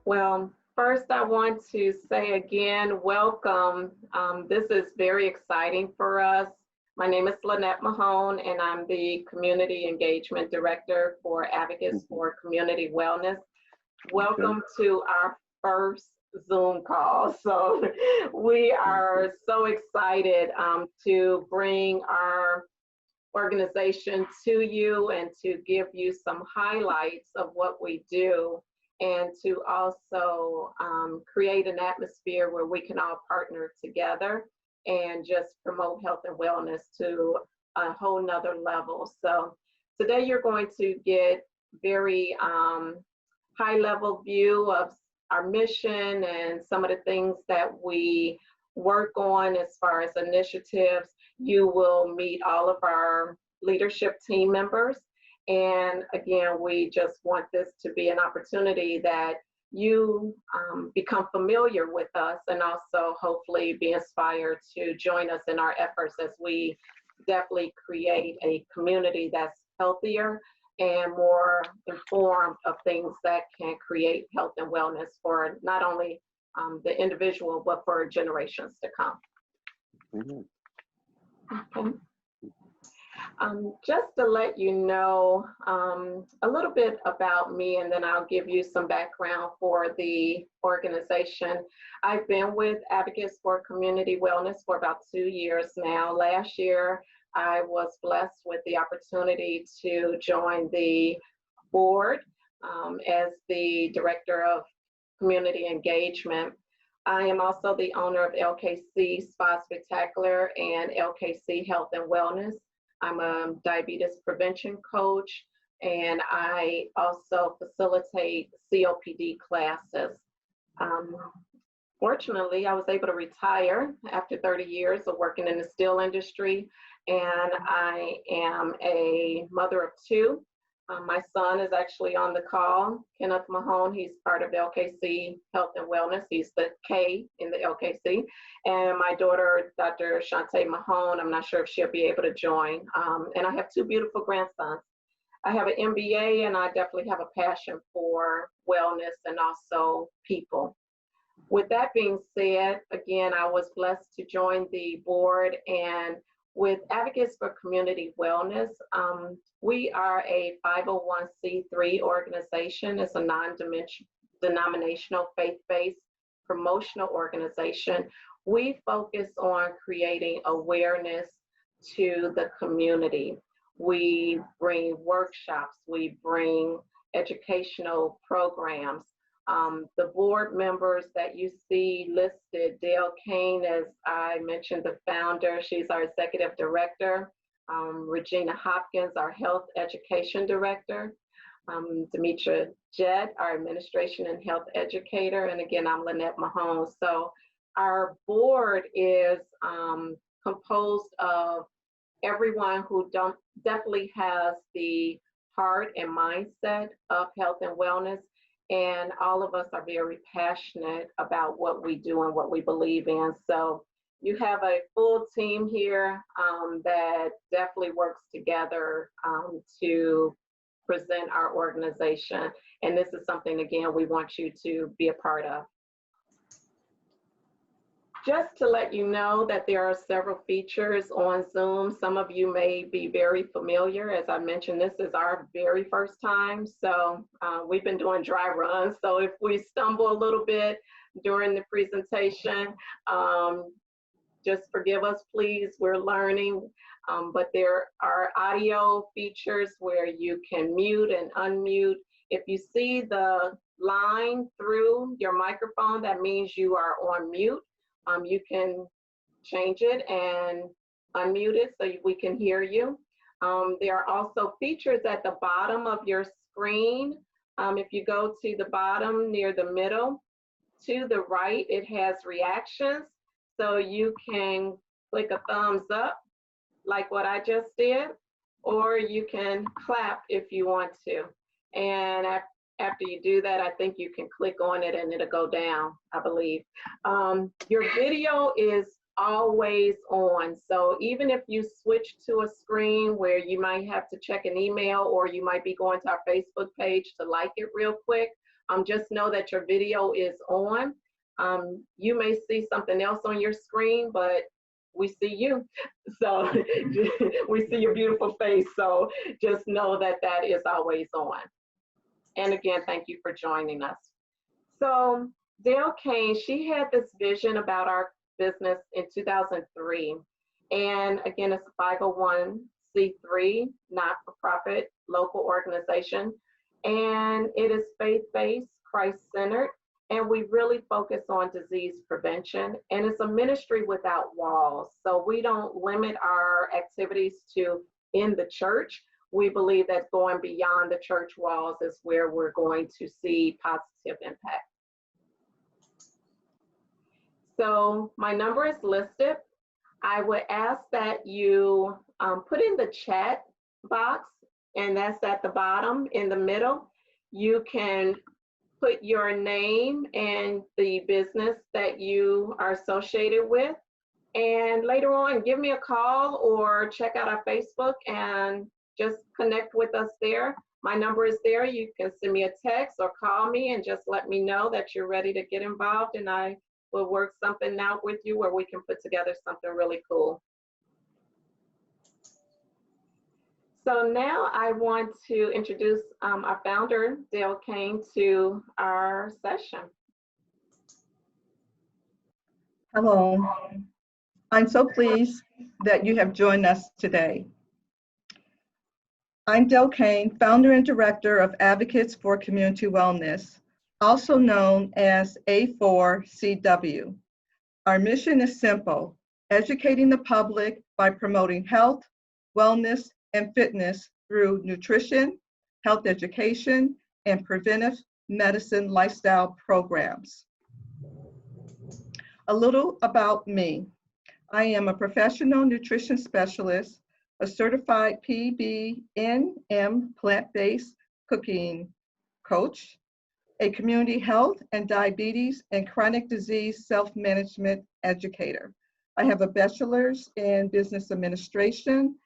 Well, first I want to say again, welcome. This is very exciting for us. My name is Lynette Mahone, and I'm the Community Engagement Director for Advocates Mhm. for Community Wellness. Okay. Welcome to our first Zoom call. So we Mhm. are so excited to bring our organization to you and to give you some highlights of what we do and to also create an atmosphere where we can all partner together and just promote health and wellness to a whole nother level. So today you're going to get very high level view of our mission and some of the things that we work on as far as initiatives. You will meet all of our leadership team members. And again, we just want this to be an opportunity that you become familiar with us and also hopefully be inspired to join us in our efforts as we definitely create a community that's healthier and more informed of things that can create health and wellness for not only the individual, but for generations to come. Mhm. Okay. Just to let you know a little bit about me, and then I'll give you some background for the organization. I've been with Advocates for Community Wellness for about 2 years now. Last year, I was blessed with the opportunity to join the board as the Director of Community Engagement. I am also the owner of LKC Spa Spectacular and LKC Health and Wellness. I'm a diabetes prevention coach, and I also facilitate COPD classes. Um, Fortunately, I was able to retire after 30 years of working in the steel industry, and I am a mother of two. My son is actually on the call, Kenneth Mahone. He's part of LKC Health and Wellness. He's the K in the LKC. And my daughter, Dr. Shantae Mahone, I'm not sure if she'll be able to join. And I have two beautiful grandsons. I have an MBA, and I definitely have a passion for wellness and also people. With that being said, again, I was blessed to join the board, and with Advocates for Community Wellness, we are a 501c3 organization. It's a non-denominational, faith-based promotional organization. We focus on creating awareness to the community. We bring workshops, we bring educational programs. The board members that you see listed, Dale Kane, as I mentioned, the founder, she's our executive director. Regina Hopkins, our health education director. Demetra Jett, our administration and health educator. And again, I'm Lynette Mahone. So our board is composed of everyone who definitely has the heart and mindset of health and wellness. And all of us are very passionate about what we do and what we believe in. So you have a full team here that definitely works together to present our organization. And this is something, again, we want you to be a part of. Just to let you know that there are several features on Zoom. Some of you may be very familiar. As I mentioned, this is our very first time. So we've been doing dry runs. So if we stumble a little bit during the presentation, just forgive us, please. We're learning. But there are audio features where you can mute and unmute. If you see the line through your microphone, that means you are on mute. You can change it and unmute it so we can hear you. There are also features at the bottom of your screen. If you go to the bottom near the middle, to the right, it has reactions. So you can click a thumbs up, like what I just did, or you can clap if you want to. And after you do that, I think you can click on it and it'll go down, I believe. Your video is always on. So even if you switch to a screen where you might have to check an email or you might be going to our Facebook page to like it real quick, just know that your video is on. You may see something else on your screen, but we see you. So we see your beautiful face. So just know that that is always on. And again, thank you for joining us. So Dale Kane, she had this vision about our business in 2003. And again, it's a 501c3, not-for-profit local organization. And it is faith-based, Christ-centered, and we really focus on disease prevention. And it's a ministry without walls. So we don't limit our activities to in the church. We believe that going beyond the church walls is where we're going to see positive impact. So my number is listed. I would ask that you put in the chat box, and that's at the bottom in the middle. You can put your name and the business that you are associated with. And later on, give me a call or check out our Facebook and just connect with us there. My number is there. You can send me a text or call me and just let me know that you're ready to get involved, and I will work something out with you where we can put together something really cool. So now I want to introduce our founder, Dale Kane, to our session. Hello. I'm so pleased that you have joined us today. I'm Dale Kane, founder and director of Advocates for Community Wellness, also known as A4CW. Our mission is simple: educating the public by promoting health, wellness, and fitness through nutrition, health education, and preventive medicine lifestyle programs. A little about me. I am a professional nutrition specialist, a certified PBNM plant-based cooking coach, a community health and diabetes and chronic disease self-management educator. I have a bachelor's in business administration,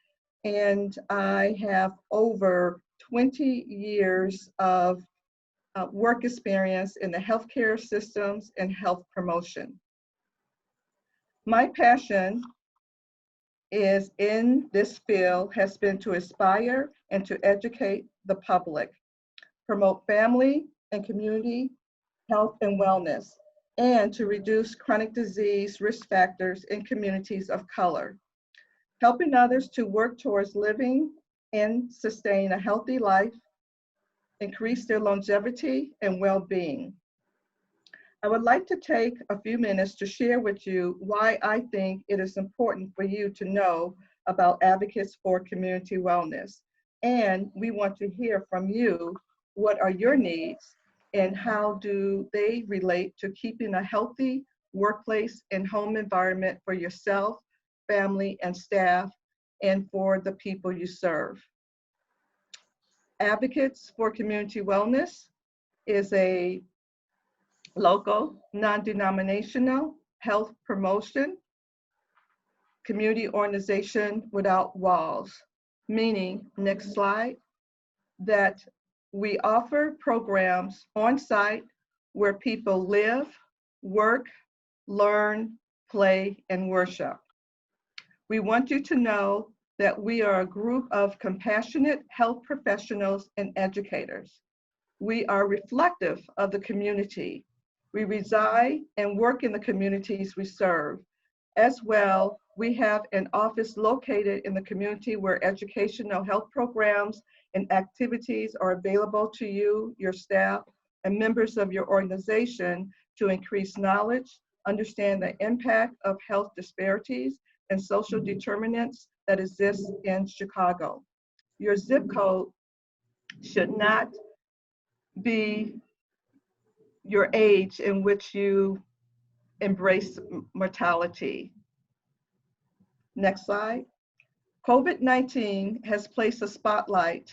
and I have over 20 years of work experience in the healthcare systems and health promotion. My passion is in this field has been to inspire and to educate the public, promote family and community health and wellness, and to reduce chronic disease risk factors in communities of color, helping others to work towards living and sustain a healthy life, increase their longevity and well-being. I would like to take a few minutes to share with you why I think it is important for you to know about Advocates for Community Wellness. And we want to hear from you, what are your needs and how do they relate to keeping a healthy workplace and home environment for yourself, family, and staff, and for the people you serve. Advocates for Community Wellness is a local, non-denominational health promotion community organization without walls, meaning, next slide, that we offer programs on site where people live, work, learn, play, and worship. We want you to know that we are a group of compassionate health professionals and educators. We are reflective of the community. We reside and work in the communities we serve. As well, we have an office located in the community where educational health programs and activities are available to you, your staff, and members of your organization to increase knowledge, understand the impact of health disparities and social determinants that exist in Chicago. Your zip code should not be your age in which you embrace mortality. Next slide. COVID-19 has placed a spotlight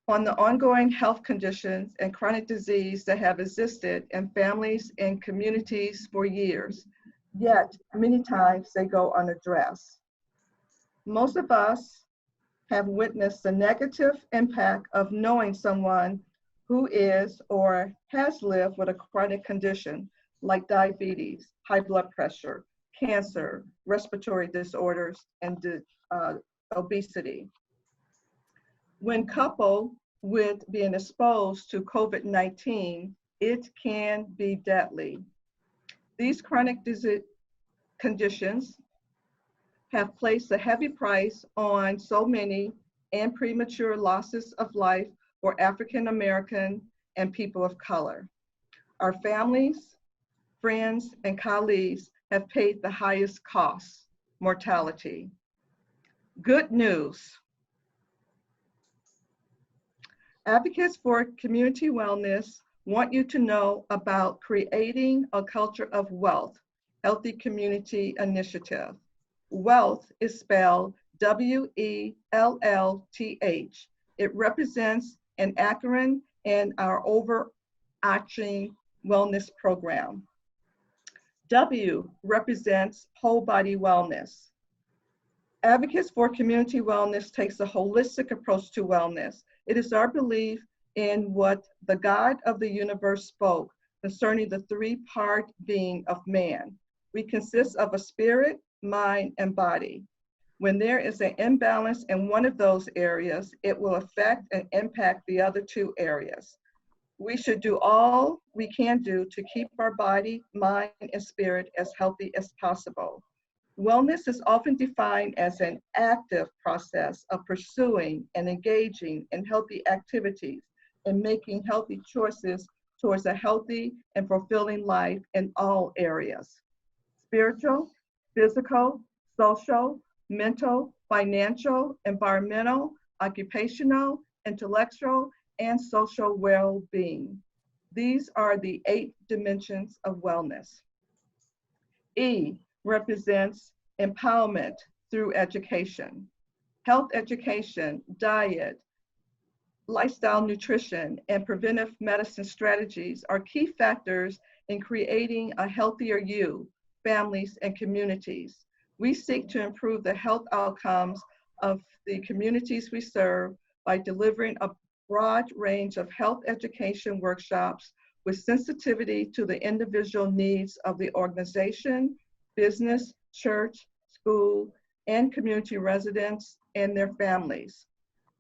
on the ongoing health conditions and chronic disease that have existed in families and communities for years, yet many times they go unaddressed. Most of us have witnessed the negative impact of knowing someone who is or has lived with a chronic condition like diabetes, high blood pressure, cancer, respiratory disorders, and obesity. When coupled with being exposed to COVID-19, it can be deadly. These chronic conditions have placed a heavy price on so many and premature losses of life for African American and people of color. Our families, friends, and colleagues have paid the highest cost, mortality. Good news. Advocates for community wellness want you to know about creating a culture of wealth, Healthy Community Initiative. Wealth is spelled W-E-L-L-T-H. It represents an acronym in our overarching wellness program. W represents whole body wellness. Advocates for community wellness takes a holistic approach to wellness. It is our belief in what the God of the universe spoke concerning the three-part being of man. We consist of a spirit, mind, and body. When there is an imbalance in one of those areas, it will affect and impact the other two areas. We should do all we can do to keep our body, mind, and spirit as healthy as possible. Wellness is often defined as an active process of pursuing and engaging in healthy activities and making healthy choices towards a healthy and fulfilling life in all areas: spiritual, physical, social, mental, financial, environmental, occupational, intellectual, and social well-being. These are the 8 dimensions of wellness. E represents empowerment through education. Health education, diet, lifestyle nutrition, and preventive medicine strategies are key factors in creating a healthier you, families, and communities. We seek to improve the health outcomes of the communities we serve by delivering a broad range of health education workshops with sensitivity to the individual needs of the organization, business, church, school, and community residents and their families.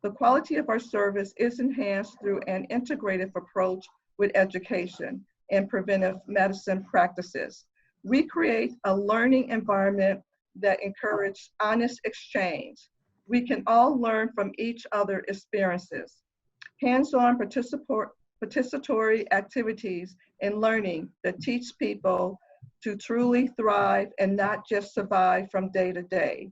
The quality of our service is enhanced through an integrative approach with education and preventive medicine practices. We create a learning environment that encourages honest exchange. We can all learn from each other's experiences. Hands-on participatory activities and learning that teach people to truly thrive and not just survive from day to day.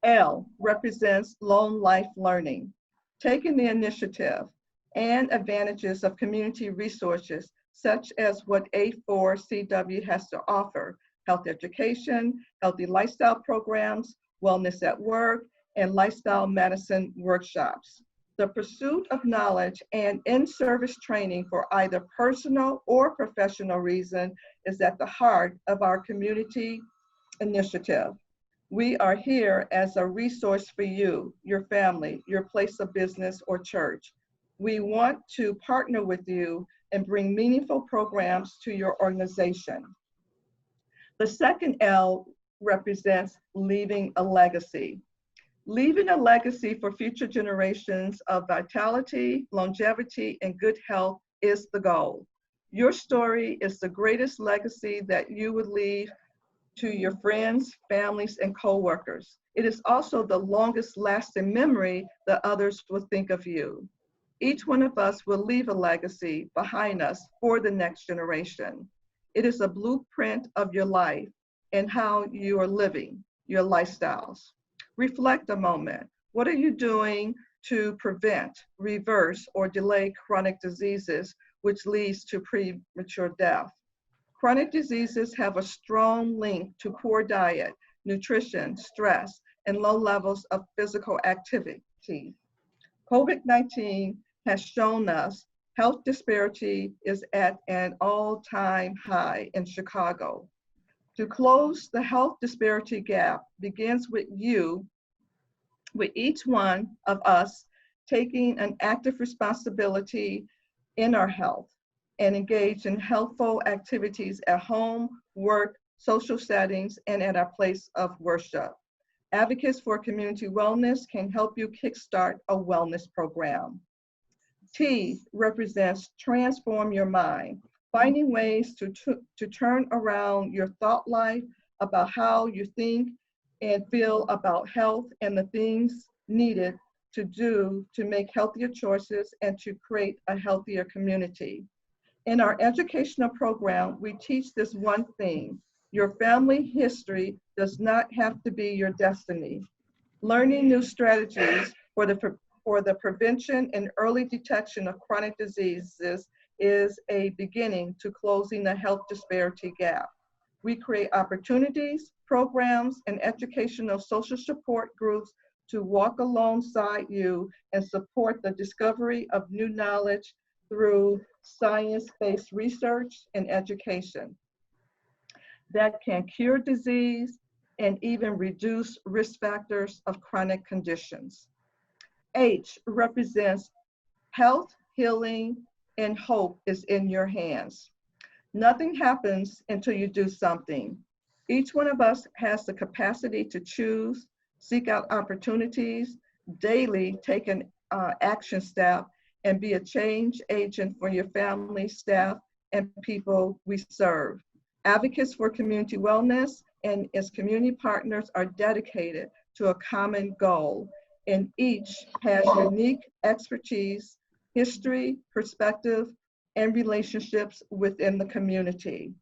L represents long life learning. Taking the initiative and advantages of community resources such as what A4CW has to offer: health education, healthy lifestyle programs, wellness at work, and lifestyle medicine workshops. The pursuit of knowledge and in-service training for either personal or professional reason is at the heart of our community initiative. We are here as a resource for you, your family, your place of business or church. We want to partner with you and bring meaningful programs to your organization. The second L represents leaving a legacy. Leaving a legacy for future generations of vitality, longevity, and good health is the goal. Your story is the greatest legacy that you would leave to your friends, families, and coworkers. It is also the longest lasting memory that others will think of you. Each one of us will leave a legacy behind us for the next generation. It is a blueprint of your life and how you are living your lifestyles. Reflect a moment. What are you doing to prevent, reverse, or delay chronic diseases, which leads to premature death? Chronic diseases have a strong link to poor diet, nutrition, stress, and low levels of physical activity. COVID-19 has shown us health disparity is at an all-time high in Chicago. To close the health disparity gap begins with you, with each one of us taking an active responsibility in our health and engage in healthful activities at home, work, social settings, and at our place of worship. Advocates for Community Wellness can help you kickstart a wellness program. T represents transform your mind, finding ways to turn around your thought life about how you think and feel about health and the things needed to do to make healthier choices and to create a healthier community. In our educational program, we teach this one thing: your family history does not have to be your destiny. Learning new strategies for the prevention and early detection of chronic diseases is a beginning to closing the health disparity gap. We create opportunities, programs, and educational social support groups to walk alongside you and support the discovery of new knowledge through science-based research and education that can cure disease and even reduce risk factors of chronic conditions. H represents health, healing, and hope is in your hands. Nothing happens until you do something. Each one of us has the capacity to choose, seek out opportunities, daily take an action step, and be a change agent for your family, staff, and people we serve. Advocates for Community Wellness and its community partners are dedicated to a common goal, and each has unique expertise, history, perspective, and relationships within the community.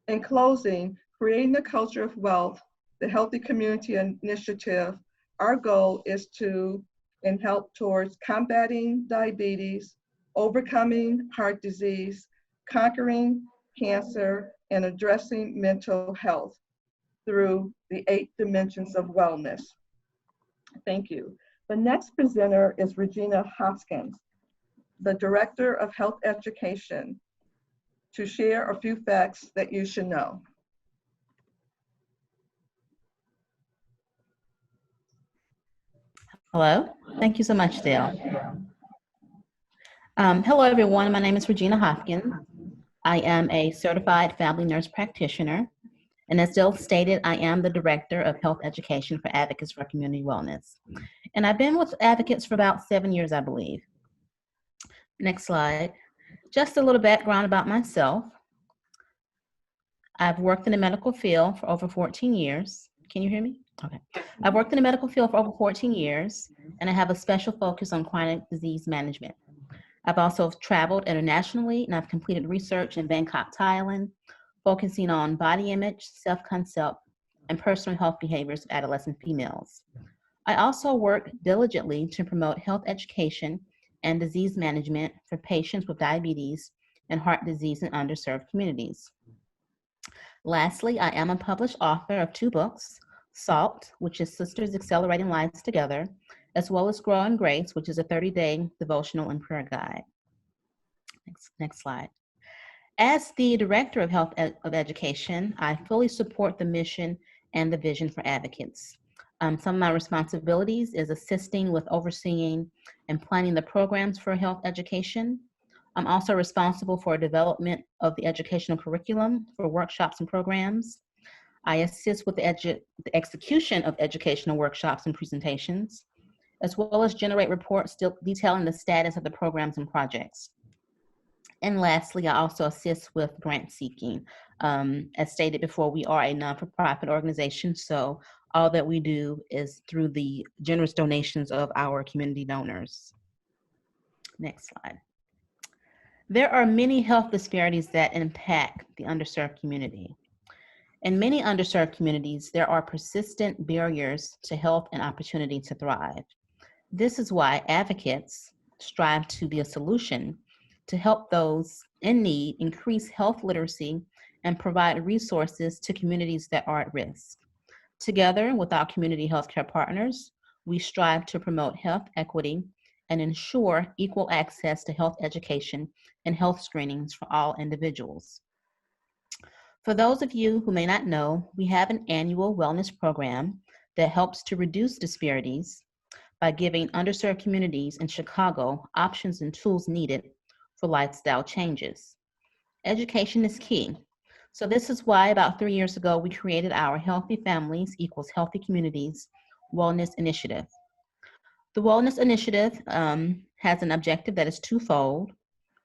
In closing, creating a culture of wealth, the Healthy Community Initiative, our goal is to and help towards combating diabetes, overcoming heart disease, conquering cancer, and addressing mental health through the 8 dimensions of wellness. Thank you. The next presenter is Regina Hoskins, the Director of Health Education, to share a few facts that you should know. Hello, thank you so much, Dale. Hello, everyone. My name is Regina Hopkins. I am a certified family nurse practitioner. And as Dale stated, I am the Director of Health Education for Advocates for Community Wellness. And I've been with Advocates for about 7 years, I believe. Next slide. Just a little background about myself. I've worked in the medical field for over 14 years. Can you hear me? Okay. I've worked in the medical field for over 14 years, and I have a special focus on chronic disease management. I've also traveled internationally, and I've completed research in Bangkok, Thailand, focusing on body image, self-concept, and personal health behaviors of adolescent females. I also work diligently to promote health education and disease management for patients with diabetes and heart disease in underserved communities. Lastly, I am a published author of 2 books, SALT, which is Sisters Accelerating Lives Together, as well as Grow in Grace, which is a 30-day devotional and prayer guide. Next slide. As the Director of Health Education, I fully support the mission and the vision for Advocates. Some of my responsibilities is assisting with overseeing and planning the programs for health education. I'm also responsible for development of the educational curriculum for workshops and programs. I assist with the execution of educational workshops and presentations, as well as generate reports detailing the status of the programs and projects. And lastly, I also assist with grant seeking. As stated before, we are a non-for-profit organization, so all that we do is through the generous donations of our community donors. Next slide. There are many health disparities that impact the underserved community. In many underserved communities, there are persistent barriers to health and opportunity to thrive. This is why advocates strive to be a solution to help those in need increase health literacy and provide resources to communities that are at risk. Together with our community healthcare partners, we strive to promote health equity and ensure equal access to health education and health screenings for all individuals. For those of you who may not know, we have an annual wellness program that helps to reduce disparities by giving underserved communities in Chicago options and tools needed for lifestyle changes. Education is key. So this is why about 3 years ago, we created our Healthy Families Equals Healthy Communities Wellness Initiative. The Wellness Initiative has an objective that is twofold.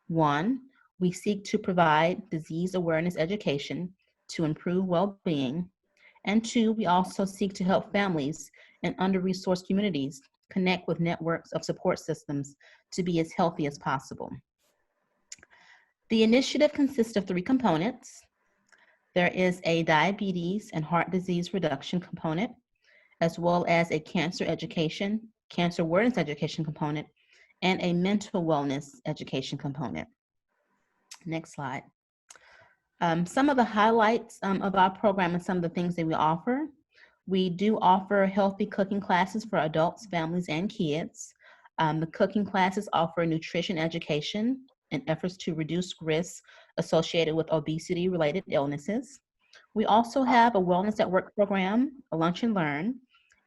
One, we seek to provide disease awareness education to improve well-being. And two, we also seek to help families in under-resourced communities connect with networks of support systems to be as healthy as possible. The initiative consists of 3 components. There is a diabetes and heart disease reduction component, as well as a cancer awareness education component, and a mental wellness education component. Next slide. Some of the highlights of our program and some of the things that we offer. We do offer healthy cooking classes for adults, families, and kids. The cooking classes offer nutrition education and efforts to reduce risks associated with obesity-related illnesses. We also have a Wellness at Work program, a Lunch and Learn.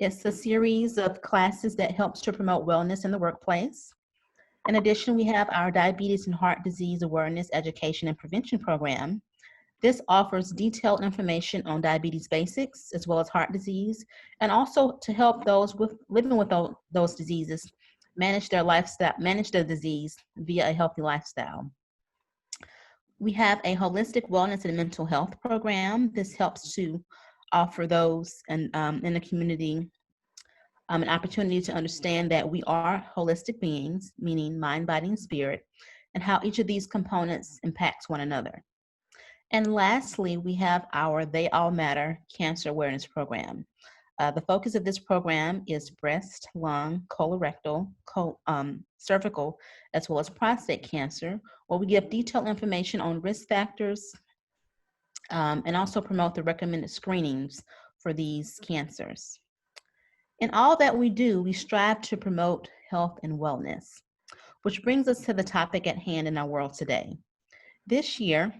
It's a series of classes that helps to promote wellness in the workplace. In addition, we have our Diabetes and Heart Disease Awareness Education and Prevention program. This offers detailed information on diabetes basics as well as heart disease, and also to help those living with those diseases manage their lifestyle, manage their disease via a healthy lifestyle. We have a holistic wellness and mental health program. This helps to offer those in the community an opportunity to understand that we are holistic beings, meaning mind, body, and spirit, and how each of these components impacts one another. And lastly, we have our They All Matter Cancer Awareness Program. The focus of this program is breast, lung, colorectal, cervical, as well as prostate cancer, where we give detailed information on risk factors and also promote the recommended screenings for these cancers. In all that we do, we strive to promote health and wellness, which brings us to the topic at hand in our world today. This year,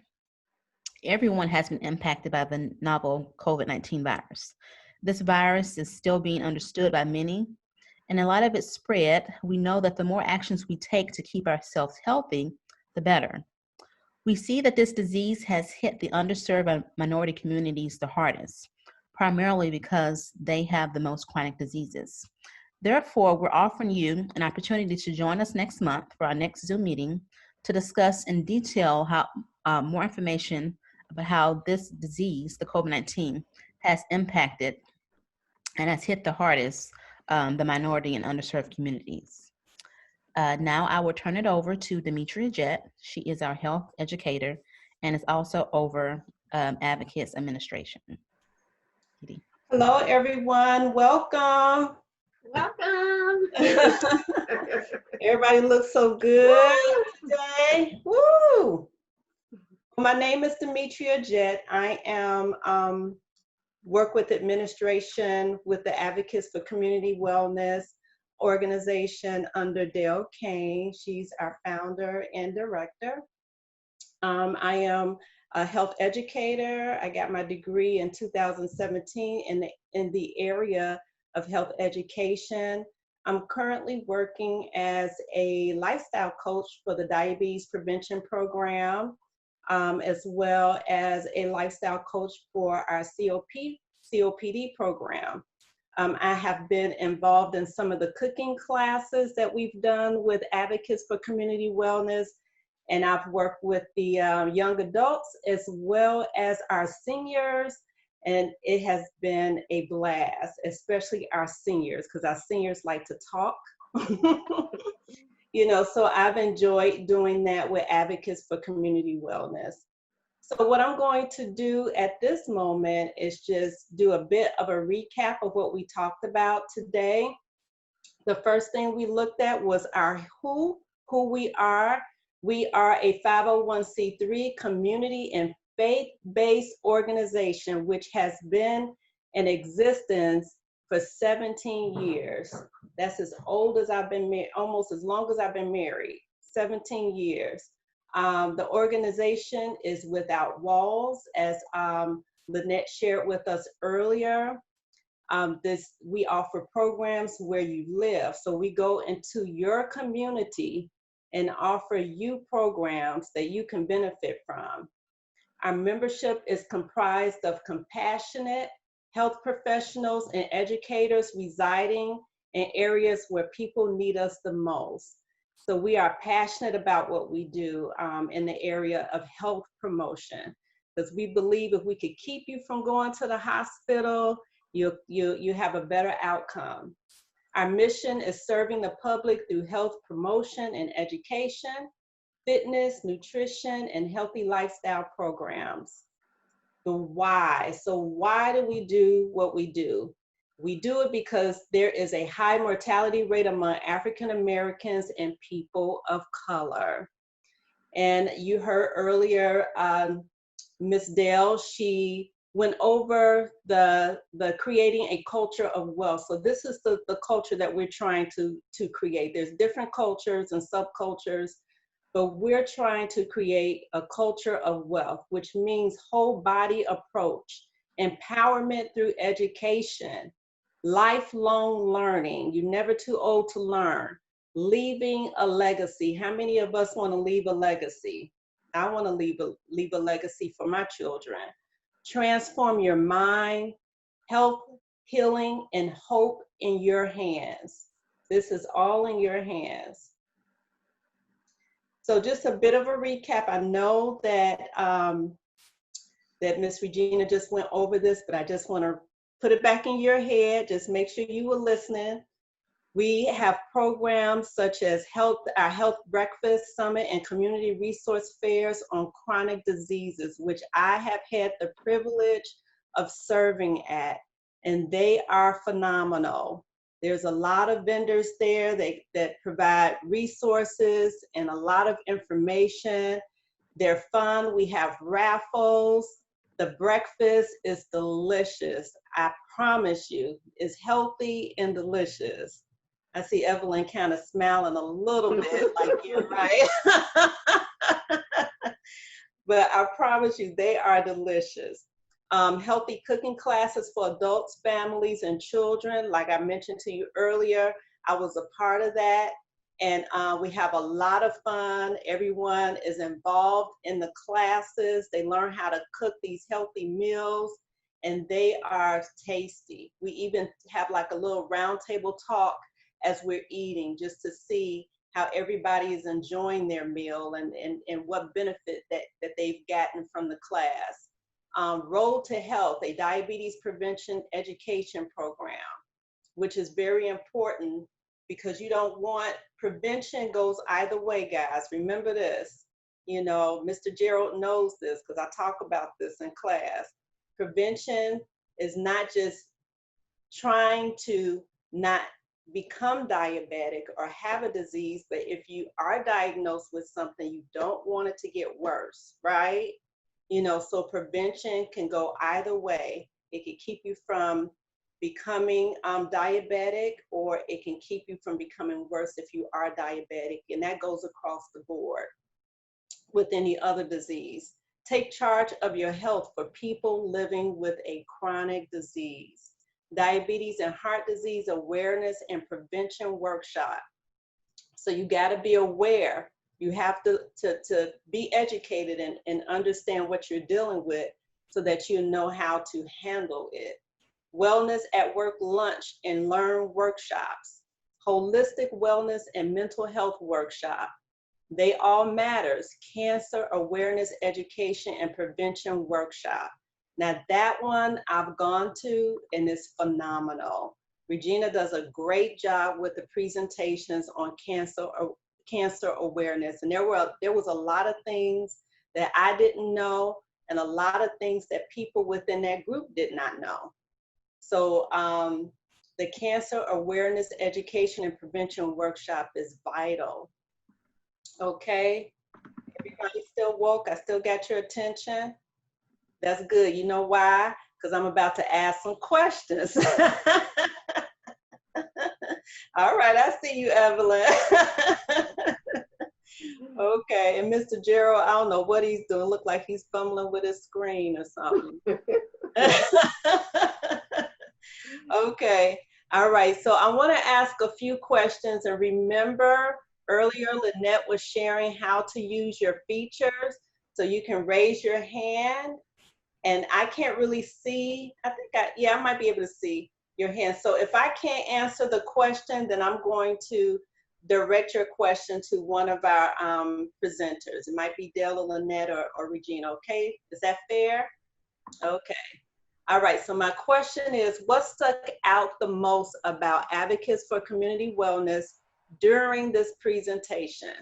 everyone has been impacted by the novel COVID-19 virus. This virus is still being understood by many, and in light of its spread, we know that the more actions we take to keep ourselves healthy, the better. We see that this disease has hit the underserved and minority communities the hardest, primarily because they have the most chronic diseases. Therefore, we're offering you an opportunity to join us next month for our next Zoom meeting to discuss in detail how more information about how this disease, the COVID-19, has impacted and has hit the hardest the minority and underserved communities. Now I will turn it over to Demetria Jett. She is our health educator and is also over Advocates Administration. Hello, everyone. Welcome. Welcome. Everybody looks so good today. Woo! My name is Demetria Jett. I am work with administration with the Advocates for Community Wellness organization under Dale Kane. She's our founder and director. I am a health educator. I got my degree in 2017 in the area of health education. I'm currently working as a lifestyle coach for the diabetes prevention program, as well as a lifestyle coach for our COPD program. I have been involved in some of the cooking classes that we've done with Advocates for Community Wellness, and I've worked with the young adults as well as our seniors, and it has been a blast, especially our seniors, because our seniors like to talk. You know, so I've enjoyed doing that with Advocates for Community Wellness. So what I'm going to do at this moment is just do a bit of a recap of what we talked about today. The first thing we looked at was our who we are. We are a 501c3 community and faith-based organization, which has been in existence for 17 years. That's as old as I've been married, almost as long as I've been married, 17 years. The organization is without walls, as Lynette shared with us earlier. We offer programs where you live. So we go into your community and offer you programs that you can benefit from. Our membership is comprised of compassionate health professionals and educators residing in areas where people need us the most. So we are passionate about what we do in the area of health promotion, because we believe if we could keep you from going to the hospital, you have a better outcome. Our mission is serving the public through health promotion and education, fitness, nutrition, and healthy lifestyle programs. The why. So why do we do what we do? We do it because there is a high mortality rate among African Americans and people of color. And you heard earlier, Ms. Dale, she went over the creating a culture of wealth. So this is the culture that we're trying to create. There's different cultures and subcultures, but we're trying to create a culture of wealth, which means whole body approach, empowerment through education, lifelong learning. You're never too old to learn. Leaving a legacy. How many of us want to leave a legacy? I want to leave a legacy for my children. Transform your mind, health, healing, and hope in your hands. This is all in your hands. So just a bit of a recap. I know that that Ms. Regina just went over this, but I just want to put it back in your head. Just make sure you were listening. We have programs such as our Health Breakfast Summit and Community Resource Fairs on chronic diseases, which I have had the privilege of serving at, and they are phenomenal. There's a lot of vendors there that provide resources and a lot of information. They're fun. We have raffles. The breakfast is delicious. I promise you, it's healthy and delicious. I see Evelyn kind of smiling a little bit like you're right. But I promise you, they are delicious. Healthy cooking classes for adults, families, and children. Like I mentioned to you earlier, I was a part of that. And we have a lot of fun. Everyone is involved in the classes. They learn how to cook these healthy meals, and they are tasty. We even have like a little round table talk as we're eating, just to see how everybody is enjoying their meal and what benefit that they've gotten from the class. Road to Health, a diabetes prevention education program, which is very important because you don't want, prevention goes either way, guys. Remember this, you know, Mr. Gerald knows this because I talk about this in class. Prevention is not just trying to not become diabetic or have a disease, but if you are diagnosed with something, you don't want it to get worse, right? You know, so prevention can go either way. It can keep you from becoming diabetic, or it can keep you from becoming worse if you are diabetic, and that goes across the board with any other disease. Take charge of your health for people living with a chronic disease. Diabetes and heart disease awareness and prevention workshop. So you got to be aware. You have to be educated and understand what you're dealing with so that you know how to handle it. Wellness at Work lunch and learn workshops. Holistic wellness and mental health workshop. They all matters. Cancer awareness education and prevention workshop. Now that one I've gone to and it's phenomenal. Regina does a great job with the presentations on cancer awareness. And there was a lot of things that I didn't know and a lot of things that people within that group did not know. So the cancer awareness education and prevention workshop is vital. Okay, everybody still woke? I still got your attention? That's good. You know why? Because I'm about to ask some questions. All right, I see you, Evelyn. Okay, and Mr. Gerald, I don't know what he's doing. Look like he's fumbling with his screen or something. Okay. All right. So I want to ask a few questions. And remember, earlier Lynette was sharing how to use your features. So you can raise your hand. And I can't really see. Yeah, I might be able to see your hand. So if I can't answer the question, then I'm going to direct your question to one of our presenters. It might be Della, Lynette, or Regina. Okay. Is that fair? Okay. All right, so my question is, what stuck out the most about Advocates for Community Wellness during this presentation?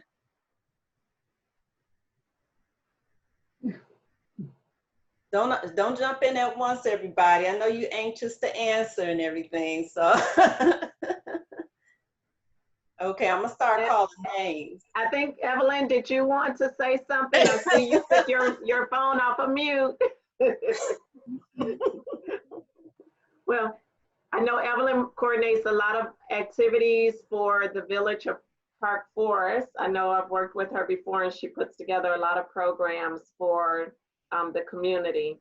Don't jump in at once, everybody. I know you're anxious to answer and everything, so. Okay, I'm gonna start calling names. I think, Evelyn, did you want to say something? I see you took your phone off of mute. Well, I know Evelyn coordinates a lot of activities for the Village of Park Forest. I know I've worked with her before, and she puts together a lot of programs for the community.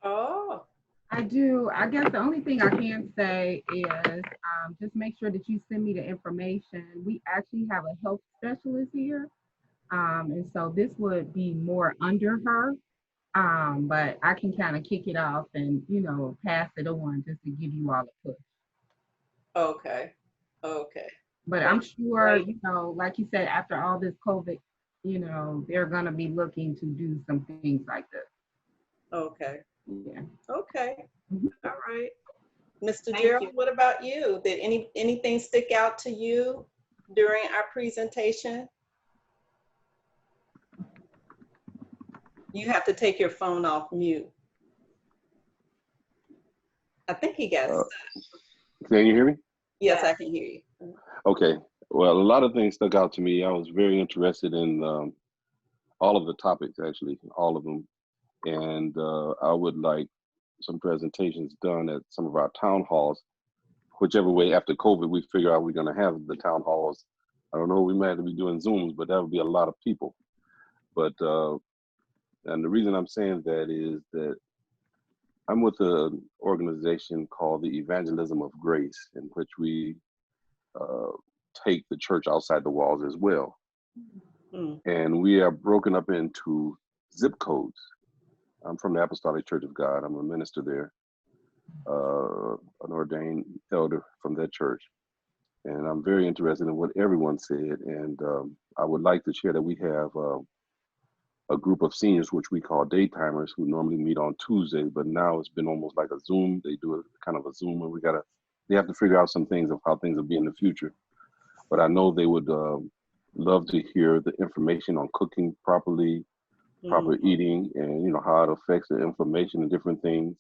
Oh. I do. I guess the only thing I can say is just make sure that you send me the information. We actually have a health specialist here. And so this would be more under her. But I can kind of kick it off and, pass it on just to give you all a push. Okay. Okay. But I'm sure, like you said, after all this COVID, they're going to be looking to do some things like this. Okay. Yeah. Okay. Mhm. All right. Mr. Gerald, what about you? Did anything stick out to you during our presentation? You have to take your phone off mute. I think he got stuck. Can you hear me? Yes, I can hear you. Okay. Well, a lot of things stuck out to me. I was very interested in all of the topics, actually, all of them. And I would like some presentations done at some of our town halls, whichever way after COVID we figure out we're going to have the town halls. I don't know, we might have to be doing Zooms, but that would be a lot of people. But, and the reason I'm saying that is that I'm with an organization called the Evangelism of Grace, in which we take the church outside the walls as well. Mm. And we are broken up into zip codes. I'm from the Apostolic Church of God. I'm a minister there, an ordained elder from that church. And I'm very interested in what everyone said. And I would like to share that we have a group of seniors, which we call daytimers, who normally meet on Tuesday, but now it's been almost like a Zoom. They do a kind of a Zoom, and they have to figure out some things of how things will be in the future. But I know they would love to hear the information on cooking properly, proper eating, and how it affects the inflammation and different things,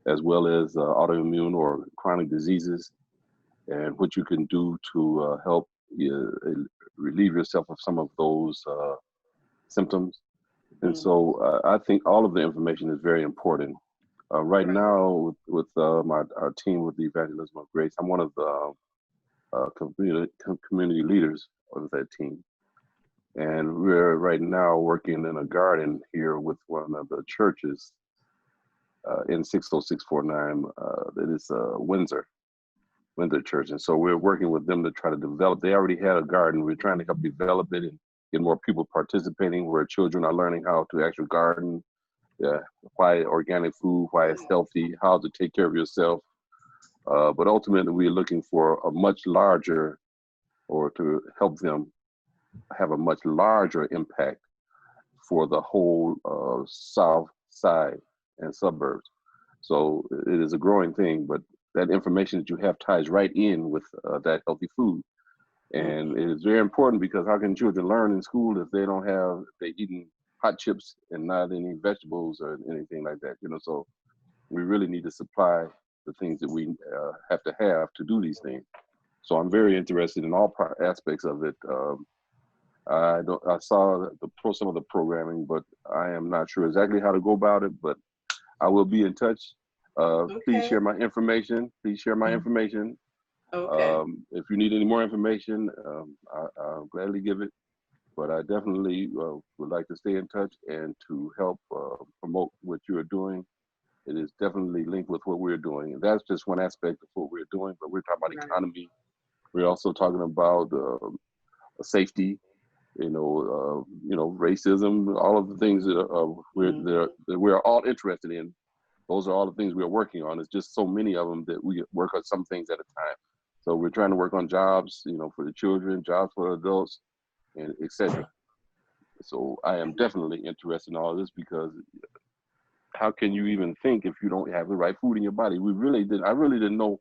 as well as autoimmune or chronic diseases, and what you can do to help relieve yourself of some of those symptoms. And so I think all of the information is very important. Right now, with our team with the Evangelism of Grace, I'm one of the community leaders of that team. And we're right now working in a garden here with one of the churches in 60649. That is Windsor Church. And so we're working with them to try to develop. They already had a garden. We're trying to help develop it and get more people participating, where children are learning how to actually garden, why organic food, why it's healthy, how to take care of yourself. But ultimately, we're looking for a much larger, or to help them have a much larger impact for the whole South Side and suburbs. So it is a growing thing, but that information that you have ties right in with that healthy food. And it is very important, because how can children learn in school if they're eating hot chips and not any vegetables or anything like that, so we really need to supply the things that we have to do these things. So I'm very interested in all aspects of it. I saw some of the programming, but I am not sure exactly how to go about it, but I will be in touch. Please share my information. Okay. If you need any more information, I'll gladly give it. But I definitely would like to stay in touch and to help promote what you are doing. It is definitely linked with what we're doing. And that's just one aspect of what we're doing, but we're talking about economy. We're also talking about safety, racism, all of the things that we're all interested in. Those are all the things we're working on. It's just so many of them that we work on some things at a time. So we're trying to work on jobs, for the children, jobs for adults, and etc. So I am definitely interested in all of this, because how can you even think if you don't have the right food in your body? I really didn't know.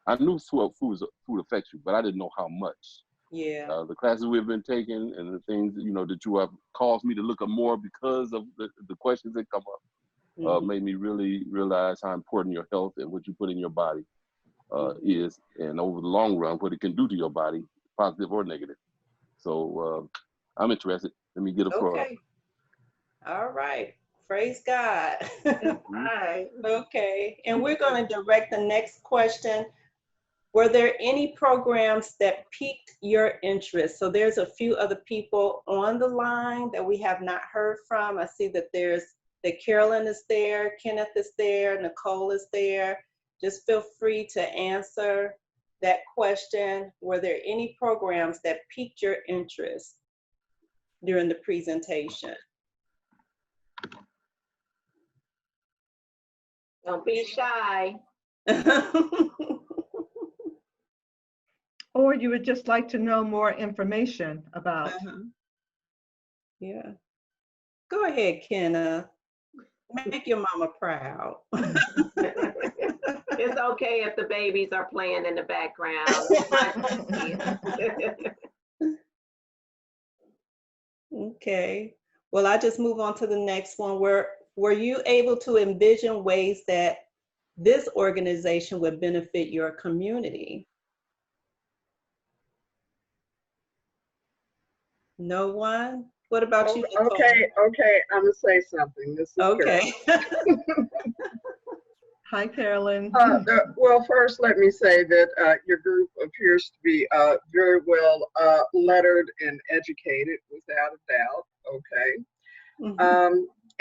I knew food affects you, but I didn't know how much. Yeah. The classes we've been taking and the things, that you have caused me to look up more because of the questions that come up, made me really realize how important your health and what you put in your body is, and over the long run, what it can do to your body, positive or negative. So I'm interested. Let me get a pro. Okay. All right. Praise God. Right. Okay. And we're going to direct the next question. Were there any programs that piqued your interest? So there's a few other people on the line that we have not heard from. I see that Carolyn is there, Kenneth is there, Nicole is there. Just feel free to answer that question. Were there any programs that piqued your interest during the presentation? Don't be shy. Or you would just like to know more information about. Yeah. Go ahead, Kenneth. Make your mama proud. It's okay if the babies are playing in the background. Okay. Well, I just move on to the next one. Were you able to envision ways that this organization would benefit your community? No one? What about you, Nicole? Okay, I'm gonna say something. This is okay. Hi, Carolyn. Well, first, let me say that your group appears to be very well lettered and educated, without a doubt. Okay.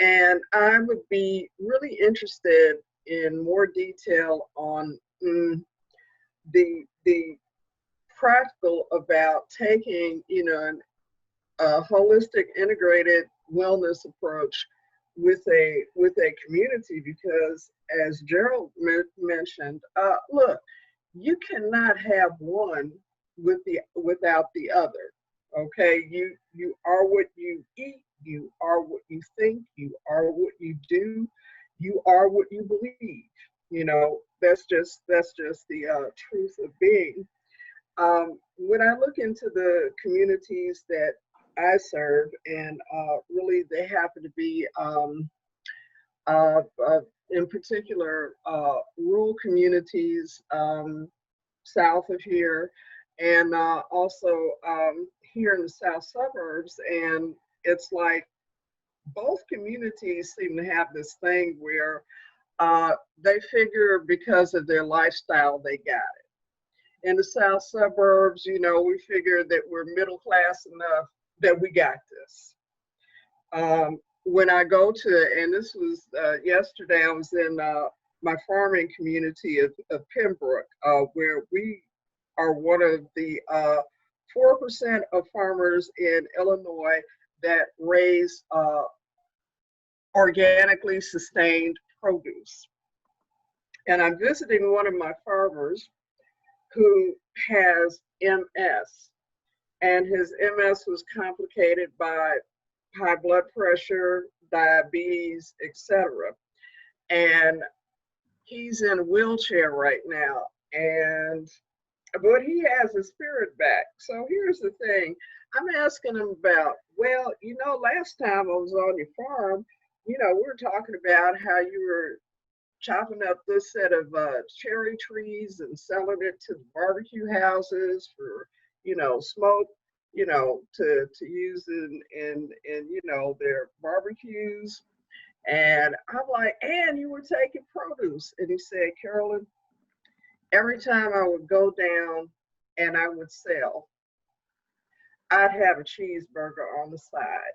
And I would be really interested in more detail on the practical about taking, a holistic, integrated wellness approach with a community, because as Gerald mentioned, look, you cannot have one without the other. Okay, you are what you eat, you are what you think, you are what you do, you are what you believe. That's just the truth of being. When I look into the communities that I serve, and really they happen to be in particular rural communities south of here, and also here in the south suburbs. And it's like both communities seem to have this thing where they figure because of their lifestyle they got it. In the south suburbs, we figure that we're middle class enough that we got this. When I go to, and this was yesterday, I was in my farming community of Pembroke, where we are one of the 4% of farmers in Illinois that raise organically sustained produce. And I'm visiting one of my farmers who has MS, and his MS was complicated by high blood pressure, diabetes, etc. And he's in a wheelchair right now, but he has his spirit back. So here's the thing. I'm asking him about, well, last time I was on your farm, we were talking about how you were chopping up this set of cherry trees and selling it to the barbecue houses for, smoke, to use in their barbecues. And I'm like, and you were taking produce. And he said, Carolyn, every time I would go down and I would sell, I'd have a cheeseburger on the side.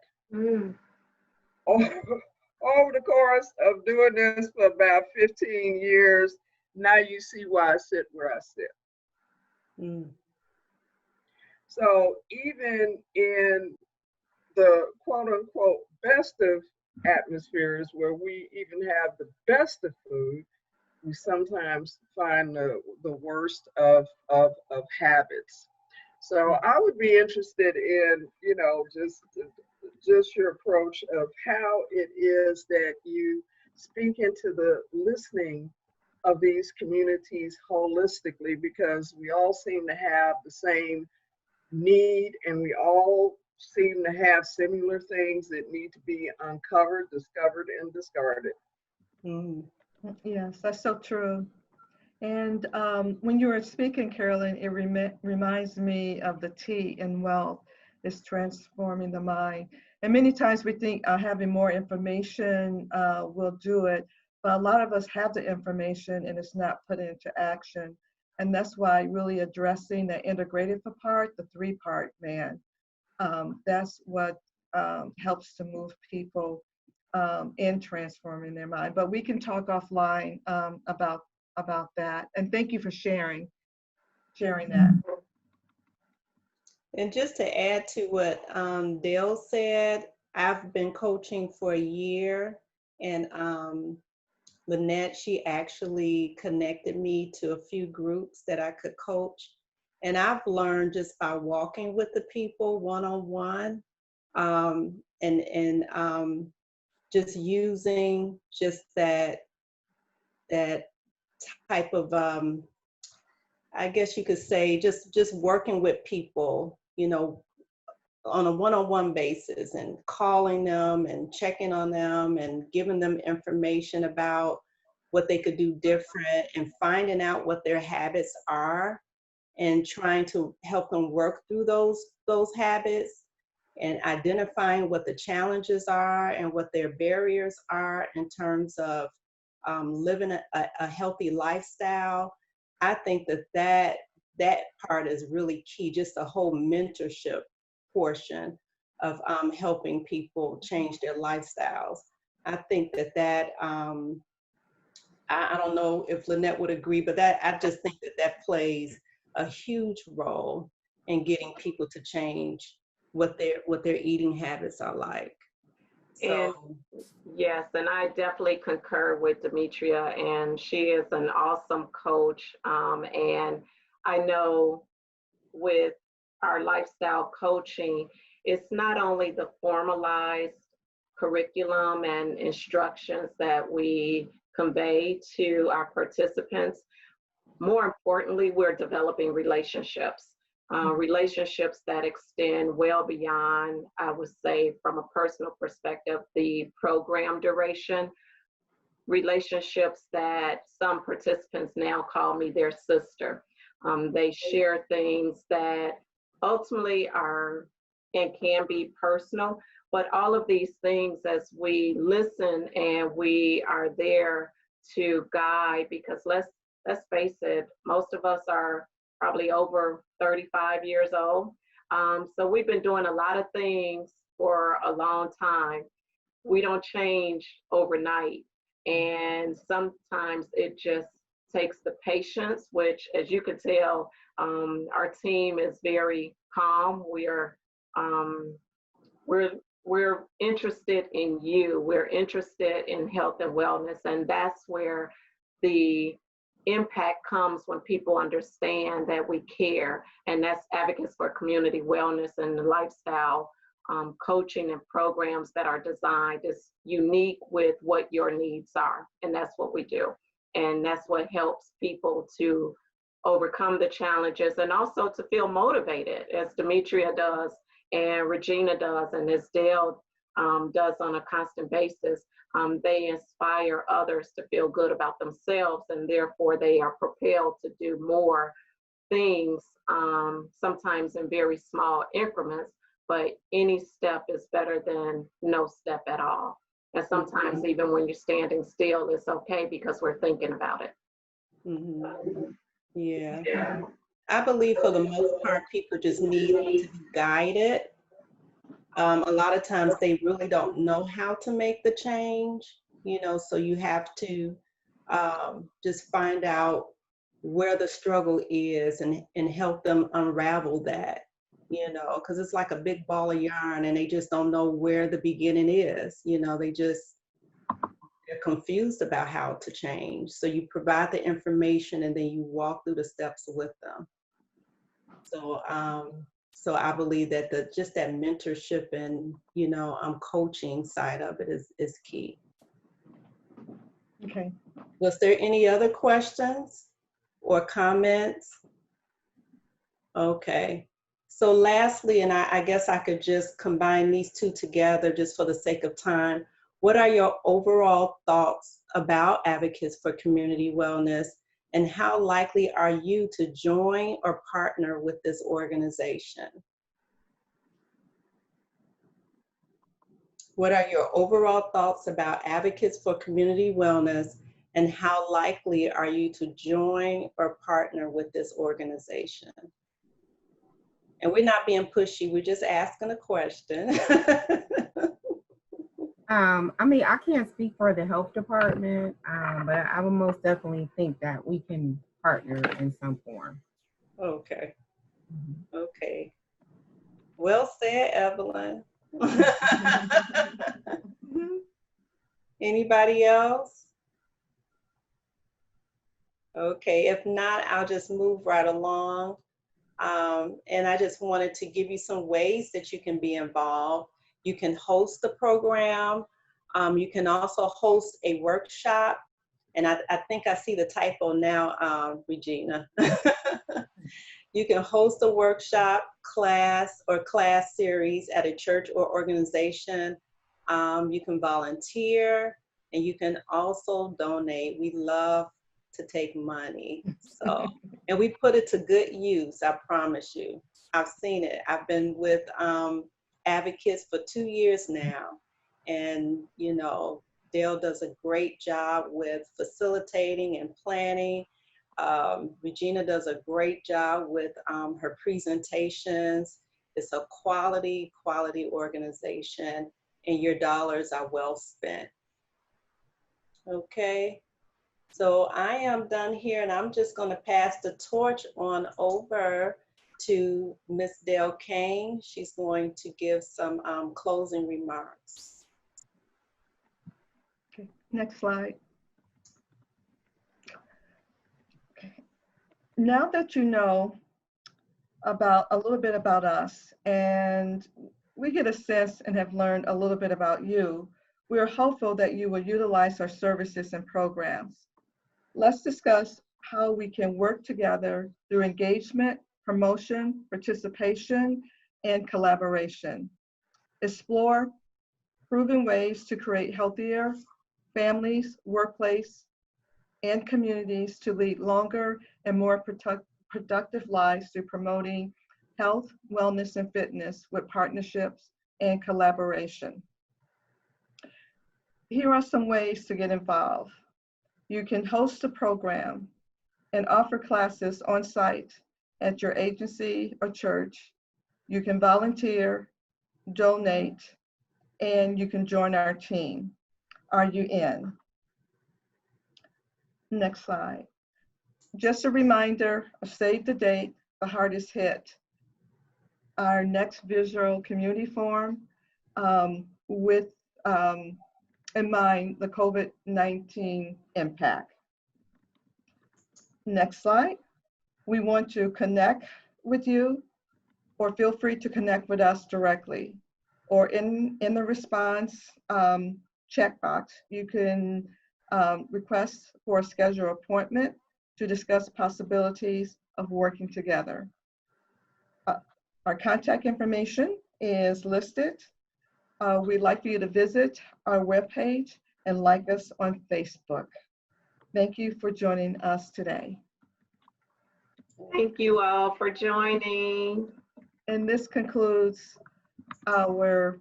over the course of doing this for about 15 years, now you see why I sit where I sit. Mm. So even in the quote unquote best of atmospheres where we even have the best of food, we sometimes find the worst of habits. So I would be interested in, you know, just your approach of how it is that you speak into the listening of these communities holistically, because we all seem to have the same need and we all seem to have similar things that need to be uncovered, discovered, and discarded. Mm. Yes, that's so true. And when you were speaking, Carolyn, it reminds me of the T in wealth is transforming the mind. And many times we think having more information will do it, but a lot of us have the information and it's not put into action. And that's why really addressing the integrative part, the three-part man, that's what helps to move people in transforming their mind. But we can talk offline about that. And thank you for sharing that. And just to add to what Dale said, I've been coaching for a year, and Lynette, she actually connected me to a few groups that I could coach. And I've learned just by walking with the people one-on-one, and just using just that type of, I guess you could say, just working with people, you know, on a one-on-one basis, and calling them and checking on them and giving them information about what they could do different, and finding out what their habits are and trying to help them work through those habits, and identifying what the challenges are and what their barriers are in terms of living a healthy lifestyle. I think that part is really key, just the whole mentorship portion of helping people change their lifestyles. I think that I don't know if Lynette would agree, but I just think that plays a huge role in getting people to change what their eating habits are like. And So yes, and I definitely concur with Demetria, and she is an awesome coach. And I know with our lifestyle coaching, it's not only the formalized curriculum and instructions that we convey to our participants. More importantly, we're developing relationships. Relationships that extend well beyond, I would say, from a personal perspective, the program duration. Relationships that some participants now call me their sister. They share things that ultimately are and can be personal, but all of these things, as we listen and we are there to guide, because let's face it, most of us are probably over 35 years old. So we've been doing a lot of things for a long time. We don't change overnight. And sometimes it just takes the patience, which, as you can tell, our team is very calm. We're interested in you. We're interested in health and wellness, and that's where the impact comes, when people understand that we care, and that's advocates for community wellness and the lifestyle coaching and programs that are designed is unique with what your needs are, and that's what we do, and that's what helps people to overcome the challenges and also to feel motivated, as Demetria does and Regina does, and as Dale does on a constant basis. They inspire others to feel good about themselves, and therefore they are propelled to do more things, sometimes in very small increments, but any step is better than no step at all. And sometimes even when you're standing still, it's okay because we're thinking about it. mm-hmm. Yeah. I believe for the most part, people just need to be guided A lot of times they really don't know how to make the change, you know, so you have to just find out where the struggle is and help them unravel that, you know, because it's like a big ball of yarn and they just don't know where the beginning is, you know, they're confused about how to change. So you provide the information and then you walk through the steps with them. So I believe that just that mentorship and, you know, coaching side of it is key. Okay. Was there any other questions or comments? Okay. So lastly, and I guess I could just combine these two together just for the sake of time. What are your overall thoughts about Advocates for Community Wellness, and how likely are you to join or partner with this organization? What are your overall thoughts about Advocates for Community Wellness, and how likely are you to join or partner with this organization? And we're not being pushy, we're just asking a question. I mean, I can't speak for the health department, but I would most definitely think that we can partner in some form. Okay. Okay. Well said, Evelyn. Anybody else? Okay, if not, I'll just move right along. And I just wanted to give you some ways that you can be involved. You can host the program. You can also host a workshop. And I think I see the typo now, Regina. You can host a workshop, class, or class series at a church or organization. You can volunteer, and you can also donate. We love to take money. So, and we put it to good use, I promise you. I've seen it. I've been with Advocates for 2 years now. And, you know, Dale does a great job with facilitating and planning. Regina does a great job with her presentations. It's a quality organization, and your dollars are well spent. Okay, so I am done here, and I'm just going to pass the torch on over to Miss Dale Kane. She's going to give some closing remarks. Okay. Next slide. Now that you know about a little bit about us, and we get a sense and have learned a little bit about you, we are hopeful that you will utilize our services and programs. Let's discuss how we can work together through engagement, promotion, participation, and collaboration. Explore proven ways to create healthier families, workplace, and communities to lead longer and more productive lives through promoting health, wellness, and fitness with partnerships and collaboration. Here are some ways to get involved. You can host a program and offer classes on site at your agency or church. You can volunteer, donate, and you can join our team. Are you in? Next slide. Just a reminder, save the date, the hardest hit. Our next visual community forum with in mind the COVID-19 impact. Next slide. We want to connect with you, or feel free to connect with us directly, or in the response checkbox, you can request for a scheduled appointment to discuss possibilities of working together. Our contact information is listed. We'd like for you to visit our webpage and like us on Facebook. Thank you for joining us today. Thank you all for joining. And this concludes our,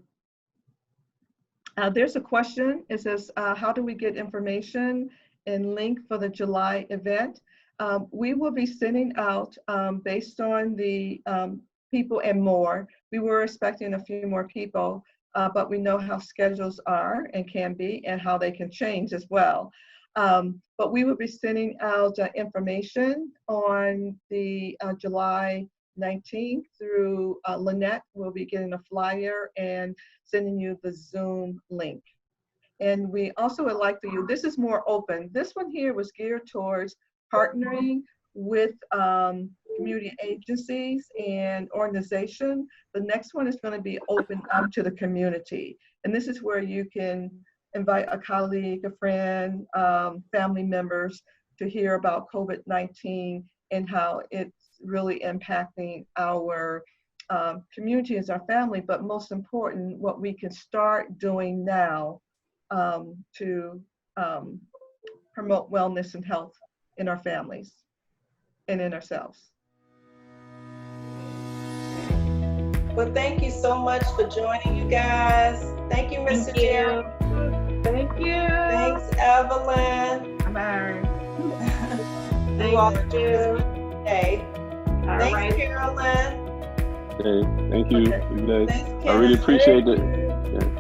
there's a question. It says, how do we get information and link for the July event? We will be sending out, based on the people and more. We were expecting a few more people, but we know how schedules are and can be and how they can change as well. But we will be sending out information on the July 19th through Lynette. We'll be getting a flyer and sending you the Zoom link. And we also would like for you, this is more open. This one here was geared towards partnering with community agencies and organizations. The next one is going to be open up to the community. And this is where you can invite a colleague, a friend, family members to hear about COVID-19 and how it's really impacting our community as our family, but most important, what we can start doing now to promote wellness and health in our families and in ourselves. Well, thank you so much for joining, you guys. Thank you, Mr. Jerry. Thank you. Thanks, Evelyn. Bye. You all Thank are you. today. All Thanks, right. Carolyn. Okay, thank you. Okay. You guys. Thanks, I really Kenneth. appreciate it.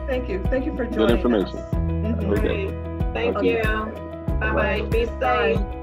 Thank you. Thank you for Good joining information. us. Mhm. Okay. Great. Thank Okay. you. Bye-bye. Be safe. Bye.